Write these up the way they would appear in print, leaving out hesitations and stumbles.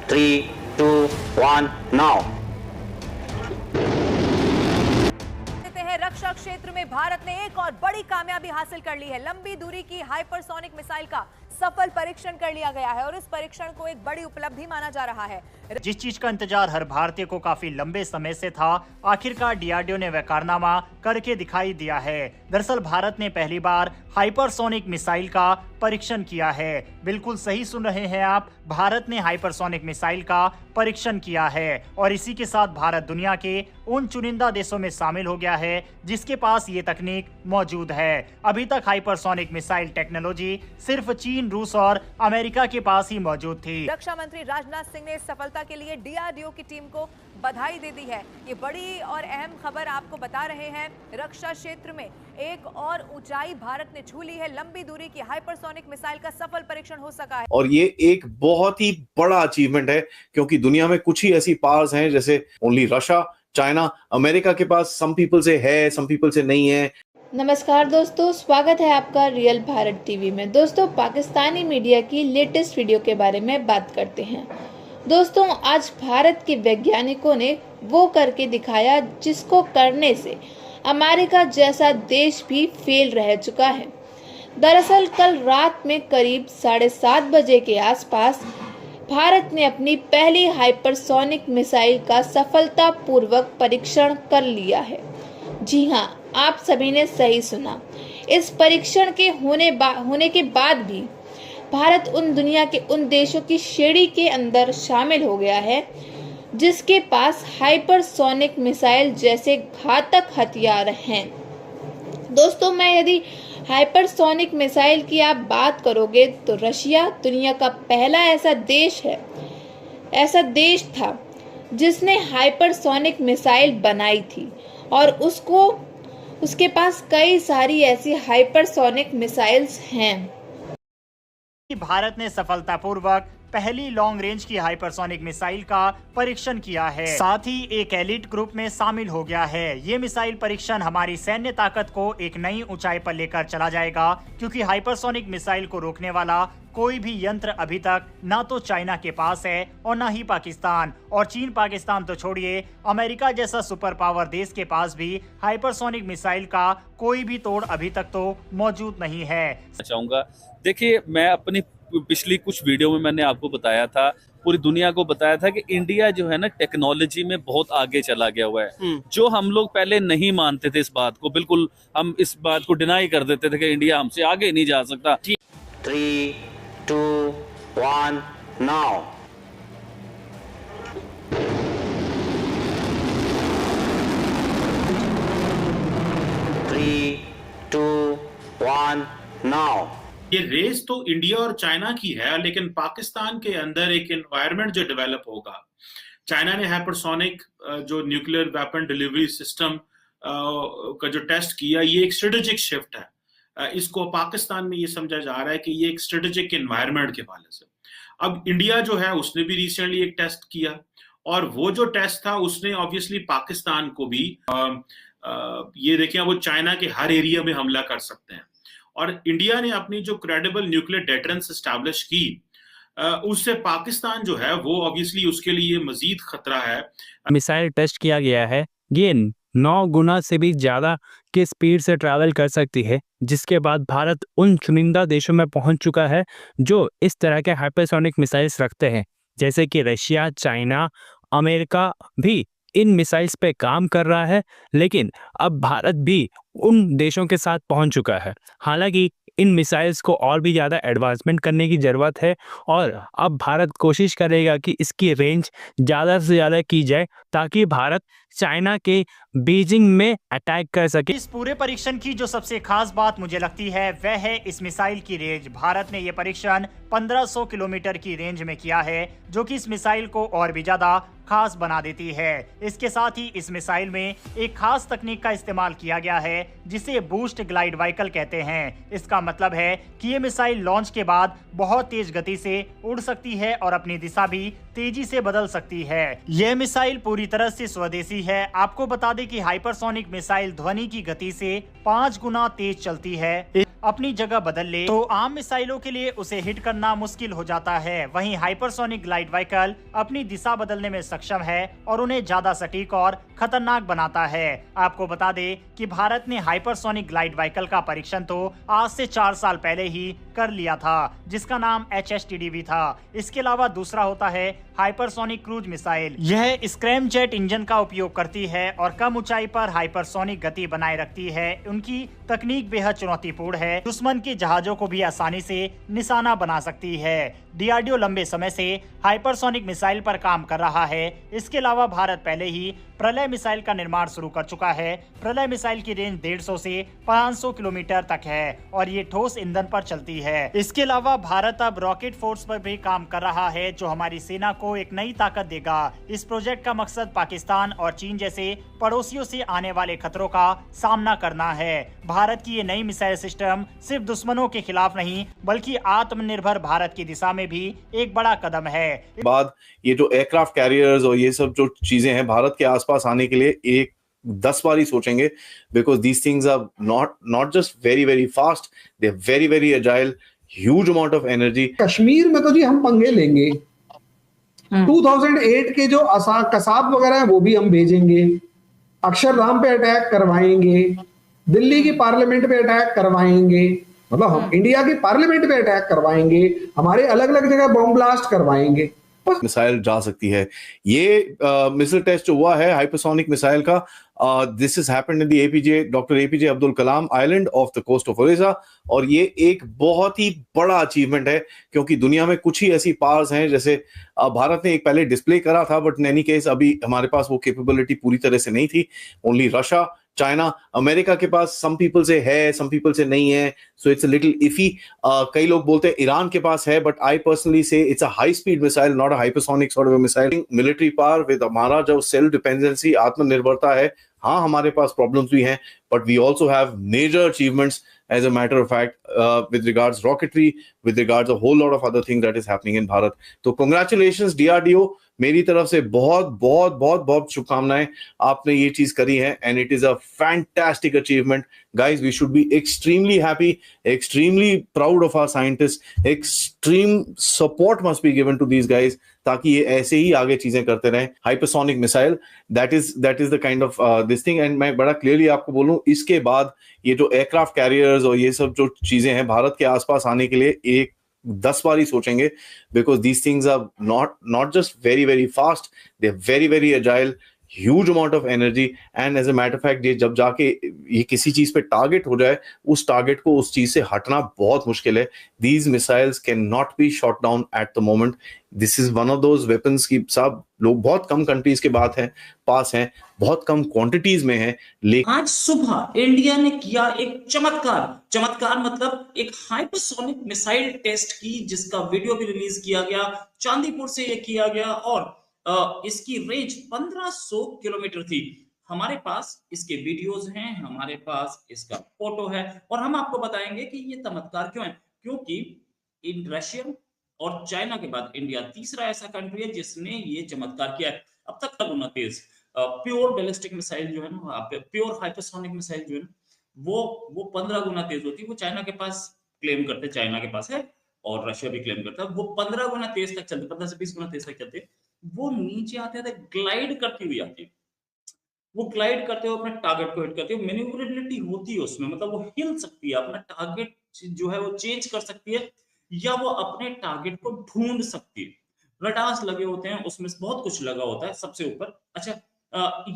3, 2, 1, now. रक्षा क्षेत्र में भारत ने एक और बड़ी कामयाबी हासिल कर ली है। लंबी दूरी की हाइपरसोनिक मिसाइल का सफल परीक्षण कर लिया गया है और इस परीक्षण को एक बड़ी उपलब्धि माना जा रहा है। जिस चीज का इंतजार हर भारतीय को काफी लंबे समय से था, आखिरकार डीआरडीओ ने वह कारनामा करके दिखाई दिया है। दरअसल भारत ने पहली बार हाइपरसोनिक मिसाइल का परीक्षण किया है। बिल्कुल सही सुन रहे हैं आप, भारत ने हाइपरसोनिक मिसाइल का परीक्षण किया है और इसी के साथ भारत दुनिया के उन चुनिंदा देशों में शामिल हो गया है जिसके पास ये तकनीक मौजूद है। अभी तक हाइपरसोनिक मिसाइल टेक्नोलॉजी सिर्फ चीन, रूस और अमेरिका के पास ही मौजूद थी। रक्षा मंत्री राजनाथ सिंह ने इस सफलता के लिए डीआरडीओ की टीम को बधाई दे दी है। ये बड़ी और अहम खबर आपको बता रहे हैं। रक्षा क्षेत्र में एक और ऊंचाई भारत ने छू ली है। लंबी दूरी की हाइपरसोनिक मिसाइल का सफल परीक्षण हो सका है और ये एक बहुत ही बड़ा अचीवमेंट है, क्योंकि दुनिया में कुछ ही ऐसी पावर्स हैं जैसे ओनली रशिया, चाइना, अमेरिका के पास सम पीपल से है, सम पीपल से नहीं है। नमस्कार दोस्तों, स्वागत है आपका रियल भारत टीवी में। दोस्तों, पाकिस्तानी मीडिया की लेटेस्ट वीडियो के बारे में बात करते हैं। दोस्तों, आज भारत के वैज्ञानिकों ने वो करके दिखाया जिसको करने से अमेरिका जैसा देश भी फेल रह चुका है। दरअसल कल रात में करीब 7:30 बजे के आसपास भारत ने अपनी पहली हाइपरसोनिक मिसाइल का सफलतापूर्वक परीक्षण कर लिया है। जी हाँ, आप सभी ने सही सुना। इस परीक्षण के होने के बाद भी भारत उन दुनिया के उन देशों की श्रेणी के अंदर शामिल हो गया है जिसके पास हाइपरसोनिक मिसाइल जैसे घातक हथियार हैं। दोस्तों, मैं यदि हाइपरसोनिक मिसाइल की आप बात करोगे तो रशिया दुनिया का पहला ऐसा देश था जिसने हाइपरसोनिक मिसाइल बनाई थी और उसके पास कई सारी ऐसी हाइपरसोनिक मिसाइल्स हैं। भारत ने सफलतापूर्वक पहली लॉन्ग रेंज की हाइपरसोनिक मिसाइल का परीक्षण किया है, साथ ही एक एलिट ग्रुप में शामिल हो गया है। ये मिसाइल परीक्षण हमारी सैन्य ताकत को एक नई ऊंचाई पर लेकर चला जाएगा, क्योंकि हाइपरसोनिक मिसाइल को रोकने वाला कोई भी यंत्र अभी तक ना तो चाइना के पास है और ना ही पाकिस्तान। और चीन पाकिस्तान तो छोड़िए, अमेरिका जैसा सुपर पावर देश के पास भी हाइपरसोनिक मिसाइल का कोई भी तोड़ अभी तक तो मौजूद नहीं है। चाहूंगा, देखिए, मैं अपनी पिछली कुछ वीडियो में मैंने आपको बताया था, पूरी दुनिया को बताया था कि इंडिया जो है ना टेक्नोलॉजी में बहुत आगे चला गया हुआ है। जो हम लोग पहले नहीं मानते थे इस बात को, बिल्कुल हम इस बात को डिनाई कर देते थे कि इंडिया हमसे आगे नहीं जा सकता। 3, 2, 1, now. Three, two, one, now. ये रेस तो इंडिया और चाइना की है, लेकिन पाकिस्तान के अंदर एक एनवायरनमेंट जो डेवलप होगा। चाइना ने हाइपरसोनिक जो न्यूक्लियर वेपन डिलीवरी सिस्टम का जो टेस्ट किया, ये एक स्ट्रेटेजिक शिफ्ट है। इसको पाकिस्तान में ये समझा जा रहा है कि ये एक स्ट्रेटेजिक एनवायरनमेंट के हवाले से। अब इंडिया जो है उसने भी रिसेंटली एक टेस्ट किया, और वो जो टेस्ट था उसने ऑब्वियसली पाकिस्तान को भी ये देखिए, वो चाइना के हर एरिया में हमला कर सकते हैं। और इंडिया ने अपनी जो क्रेडिबल न्यूक्लियर डेटरेंस एस्टैब्लिश की, उससे पाकिस्तान जो है वो ऑब्वियसली उसके लिए मजीद खतरा है। मिसाइल टेस्ट किया गया है, ये 9 गुना से भी ज़्यादा के स्पीड से ट्रैवल कर सकती है, जिसके बाद भारत उन चुनिंदा देशों में पहुंच चुका है जो इस तरह के हाइपरसोनिक मिसाइल्स रखते हैं, जैसे कि रशिया, चाइना, अमेरिका भी इन मिसाइल्स पे काम कर रहा है। लेकिन अब भारत भी उन देशों के साथ पहुंच चुका है। हालांकि इन मिसाइल्स को और भी ज़्यादा एडवांसमेंट करने की ज़रूरत है और अब भारत कोशिश करेगा कि इसकी रेंज ज़्यादा से ज़्यादा की जाए ताकि भारत चाइना के बीजिंग में अटैक कर सके। इस पूरे परीक्षण की जो सबसे खास बात मुझे लगती है वह है इस मिसाइल की रेंज। भारत ने यह परीक्षण 1500 किलोमीटर की रेंज में किया है, जो कि इस मिसाइल को और भी ज्यादा खास बना देती है। इसके साथ ही इस मिसाइल में एक खास तकनीक का इस्तेमाल किया गया है जिसे बूस्ट ग्लाइड व्हीकल कहते हैं। इसका मतलब है कि ये मिसाइल लॉन्च के बाद बहुत तेज गति से उड़ सकती है और अपनी दिशा भी तेजी से बदल सकती है। यह मिसाइल पूरी तरह से स्वदेशी है। आपको बता दें कि हाइपरसोनिक मिसाइल ध्वनि की गति से 5 गुना तेज चलती है। अपनी जगह बदल ले तो आम मिसाइलों के लिए उसे हिट करना मुश्किल हो जाता है। वहीं हाइपरसोनिक ग्लाइड व्हीकल अपनी दिशा बदलने में सक्षम है और उन्हें ज्यादा सटीक और खतरनाक बनाता है। आपको बता दें कि भारत ने हाइपरसोनिक ग्लाइड व्हीकल का परीक्षण तो आज से 4 साल पहले ही कर लिया था, जिसका नाम HSTDV था। इसके अलावा दूसरा होता है हाइपरसोनिक क्रूज मिसाइल। यह स्क्रैमजेट इंजन का उपयोग करती है और कम ऊंचाई पर हाइपरसोनिक गति बनाए रखती है। उनकी तकनीक बेहद चुनौतीपूर्ण है, दुश्मन के जहाजों को भी आसानी से निशाना बना सकती है। DRDO लंबे समय से हाइपरसोनिक मिसाइल पर काम कर रहा है। इसके अलावा भारत पहले ही प्रलय मिसाइल का निर्माण शुरू कर चुका है। प्रलय मिसाइल की रेंज 150 से 500 किलोमीटर तक है और ये ठोस ईंधन पर चलती है। इसके अलावा भारत अब रॉकेट फोर्स पर भी काम कर रहा है, जो हमारी सेना को एक नई ताकत देगा। इस प्रोजेक्ट का मकसद पाकिस्तान और चीन जैसे पड़ोसियों से आने वाले खतरों का सामना करना है। भारत की ये नई मिसाइल सिस्टम सिर्फ दुश्मनों के खिलाफ नहीं बल्कि आत्मनिर्भर भारत की दिशा में भी एक बड़ा कदम है। बाद ये जो एयरक्राफ्ट कैरियर्स और ये सब जो चीजें हैं भारत के आसपास आने के लिए एक 10 बार ही सोचेंगे, because these things are not just very very fast, they are very very agile, huge amount of energy. Kashmir में तो जी हम पंगे लेंगे। 2008 के जो कसाब वगैरह है वो भी हम भेजेंगे, अक्षरधाम पे अटैक करवाएंगे, दिल्ली की पार्लियामेंट पे अटैक करवाएंगे, मतलब हम इंडिया की पार्लियामेंट पे अटैक करवाएंगे, हमारे अलग अलग जगह बॉम्ब ब्लास्ट करवाएंगे। मिसाइल जा सकती है। ये मिसाइल टेस्ट जो हुआ है हाइपरसोनिक मिसाइल का, this is happened in the APJ doctor APJ Abdul Kalam island off the coast of Odisha, और ये एक बहुत ही बड़ा अचीवमेंट है क्योंकि दुनिया में कुछ ही ऐसी पावर्स हैं, जैसे भारत ने एक पहले डिस्प्ले करा था बट इन एनी केस अभी हमारे पास वो कैपेबिलिटी पूरी तरह से नहीं थी। ओनली रशिया, चाइना, अमेरिका के पास सम पीपल से है, सम पीपल से नहीं है, so it's a little iffy. कई लोग बोलते हैं ईरान के पास है, but I personally say it's a high speed missile, not a hypersonic sort of missile. Military power with हमारा जो सेल्फ डिपेंडेंसी, आत्मनिर्भरता है, हाँ हमारे पास प्रॉब्लम्स भी हैं, but we also have major achievements as a matter of fact with regards rocketry, with regards a whole lot of other things that is happening in Bharat. तो congratulations DRDO, मेरी तरफ से बहुत बहुत बहुत बहुत शुभकामनाएं, आपने ये चीज करी है and it is a fantastic achievement. Guys, we should be extremely happy, extremely proud of our scientists. Extreme support must be given to these guys ताकि ये ऐसे ही आगे चीजें करते रहें। Hypersonic missile that is the kind of this thing, and मैं बड़ा clearly आपको बोलूं, इसके बाद ये जो एयरक्राफ्ट कैरियर्स और ये सब जो चीजें हैं भारत के आसपास आने के लिए एक 10 बार ही सोचेंगे, because these things are not just very very fast, they are very very agile, huge amount of energy, and as a matter fact ये जब जाके ये किसी चीज पे टारगेट हो जाए, उस टारगेट को उस चीज से हटना बहुत मुश्किल है। These missiles can not be shot down at the moment. This is one of those weapons की सब लोग बहुत कम कंट्रीज के पास हैं, बहुत कम क्वांटिटीज में है। लेकिन आज सुबह इंडिया ने किया एक चमत्कार मतलब एक हाइपरसोनिक मिसाइल टेस्ट की, जिसका वीडियो भी रिलीज किया गया, चांदीपुर से ये किया गया और इसकी रेंज 1500 किलोमीटर थी। हमारे पास इसके वीडियोस हैं, हमारे पास इसका फोटो है और हम आपको बताएंगे कि ये चमत्कार क्यों है, क्योंकि इन रशिया और चाइना के बाद इंडिया तीसरा ऐसा कंट्री है जिसने ये चमत्कार किया है। अब तक गुना तेज प्योर बैलिस्टिक मिसाइल जो है ना, प्योर हाइपरसोनिक मिसाइल जो है ना, वो 15 गुना तेज होती है। वो चाइना के पास क्लेम करते, चाइना के पास है और रशिया भी क्लेम करता है, वो 15 गुना तेज तक चलते, 15 से 20 गुना तेज तक चलते। वो नीचे आते आते ग्लाइड करती हुई आती है, वो ग्लाइड करते हुए अपने टारगेट को हिट करती है। मैन्यूवरेबिलिटी होती है उसमें, मतलब वो हिल सकती है, अपना टारगेट जो है वो चेंज कर सकती है या वो अपने टारगेट को ढूंढ सकती है। रडार्स लगे होते हैं, उसमें बहुत कुछ लगा होता है सबसे ऊपर। अच्छा,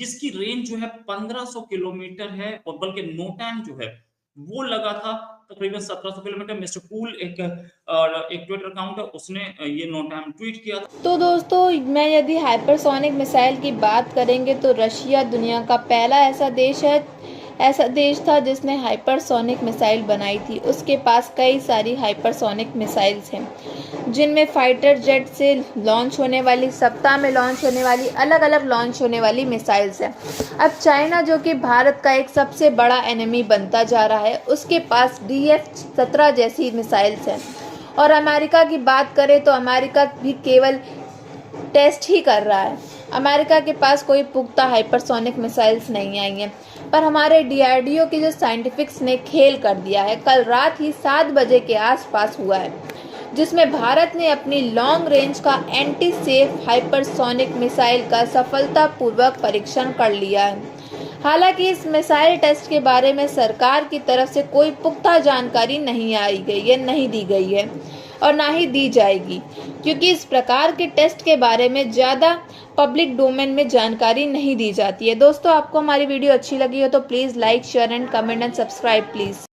इसकी रेंज जो है 1500 किलोमीटर है और बल्कि नोटैम जो है वो लगा था तकरीबन 1700 किलोमीटर। मिस्टर कूल एक ट्विटर अकाउंट है, उसने ये नोटैम ट्वीट किया था। तो दोस्तों, मैं यदि हाइपरसोनिक मिसाइल की बात करेंगे तो रशिया दुनिया का पहला ऐसा देश था जिसने हाइपरसोनिक मिसाइल बनाई थी। उसके पास कई सारी हाइपरसोनिक मिसाइल्स हैं, जिनमें फाइटर जेट से लॉन्च होने वाली, सप्ताह में लॉन्च होने वाली, अलग अलग लॉन्च होने वाली मिसाइल्स हैं। अब चाइना, जो कि भारत का एक सबसे बड़ा एनिमी बनता जा रहा है, उसके पास DF-17 जैसी मिसाइल्स हैं। और अमेरिका की बात करें तो अमेरिका भी केवल टेस्ट ही कर रहा है। अमेरिका के पास कोई पुख्ता हाइपरसोनिक मिसाइल्स नहीं आई हैं। पर हमारे DRDO के जो साइंटिफिक्स ने खेल कर दिया है। कल रात ही 7 बजे के आसपास हुआ है, जिसमें भारत ने अपनी लॉन्ग रेंज का एंटी सेफ हाइपरसोनिक मिसाइल का सफलतापूर्वक परीक्षण कर लिया है। हालांकि इस मिसाइल टेस्ट के बारे में सरकार की तरफ से कोई पुख्ता जानकारी नहीं दी गई है और ना ही दी जाएगी, क्योंकि इस प्रकार के टेस्ट के बारे में ज़्यादा पब्लिक डोमेन में जानकारी नहीं दी जाती है। दोस्तों, आपको हमारी वीडियो अच्छी लगी हो तो please like, share and comment and subscribe please.